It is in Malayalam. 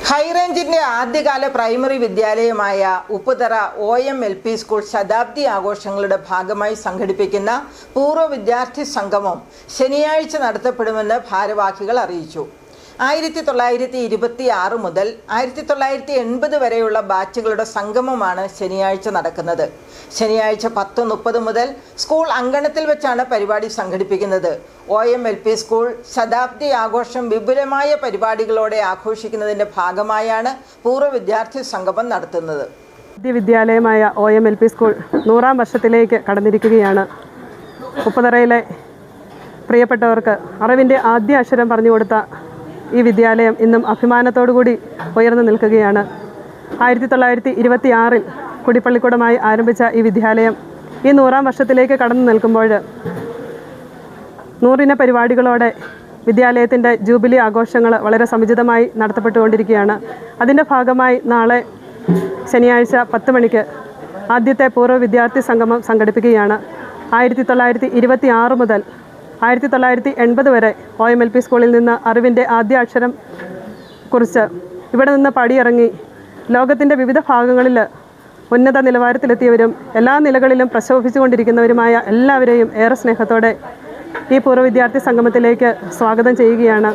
ഹൈറേഞ്ചിന്റെ ആദ്യകാല പ്രൈമറി വിദ്യാലയമായ ഉപ്പുതറ OM-LP സ്കൂൾ ശതാബ്ദി ആഘോഷങ്ങളുടെ ഭാഗമായി സംഘടിപ്പിക്കുന്ന പൂർവ്വ വിദ്യാർത്ഥി സംഗമം ശനിയാഴ്ച നടത്തപ്പെടുമെന്ന് ഭാരവാഹികൾ അറിയിച്ചു. 1926 മുതൽ 1980 വരെയുള്ള ബാച്ചുകളുടെ സംഗമമാണ് ശനിയാഴ്ച നടക്കുന്നത്. ശനിയാഴ്ച 10:30 മുതൽ സ്കൂൾ അങ്കണത്തിൽ വെച്ചാണ് പരിപാടി സംഘടിപ്പിക്കുന്നത്. OM-LP സ്കൂൾ ശതാബ്ദി ആഘോഷം വിപുലമായ പരിപാടികളോടെ ആഘോഷിക്കുന്നതിൻ്റെ ഭാഗമായാണ് പൂർവ്വ വിദ്യാർത്ഥി സംഗമം നടത്തുന്നത്. വിദ്യാലയമായ OM-LP സ്കൂൾ 100-ാം വർഷത്തിലേക്ക് കടന്നിരിക്കുകയാണ്. ഉപ്പുതറയിലെ പ്രിയപ്പെട്ടവർക്ക് അറിവിൻ്റെ ആദ്യ അക്ഷരം പറഞ്ഞു കൊടുത്ത ഈ വിദ്യാലയം ഇന്നും അഭിമാനത്തോടുകൂടി ഉയർന്നു നിൽക്കുകയാണ്. 1926 കുടിപ്പള്ളിക്കൂടമായി ആരംഭിച്ച ഈ വിദ്യാലയം ഈ 100-ാം വർഷത്തിലേക്ക് കടന്നു നിൽക്കുമ്പോൾ 100 പരിപാടികളോടെ വിദ്യാലയത്തിൻ്റെ ജൂബിലി ആഘോഷങ്ങൾ വളരെ സമുചിതമായി നടത്തപ്പെട്ടുകൊണ്ടിരിക്കുകയാണ്. അതിൻ്റെ ഭാഗമായി നാളെ ശനിയാഴ്ച 10 മണിക്ക് ആദ്യത്തെ പൂർവ്വ വിദ്യാർത്ഥി സംഗമം സംഘടിപ്പിക്കുകയാണ്. 1926 മുതൽ 1980 വരെ OM-LP സ്കൂളിൽ നിന്ന് അറിവിൻ്റെ ആദ്യ അക്ഷരം കുറിച്ച് ഇവിടെ നിന്ന് പടിയിറങ്ങി ലോകത്തിൻ്റെ വിവിധ ഭാഗങ്ങളിൽ ഉന്നത നിലവാരത്തിലെത്തിയവരും എല്ലാ നിലകളിലും പ്രശോഭിച്ചുകൊണ്ടിരിക്കുന്നവരുമായ എല്ലാവരെയും ഏറെ സ്നേഹത്തോടെ ഈ പൂർവ്വ വിദ്യാർത്ഥി സംഗമത്തിലേക്ക് സ്വാഗതം ചെയ്യുകയാണ്.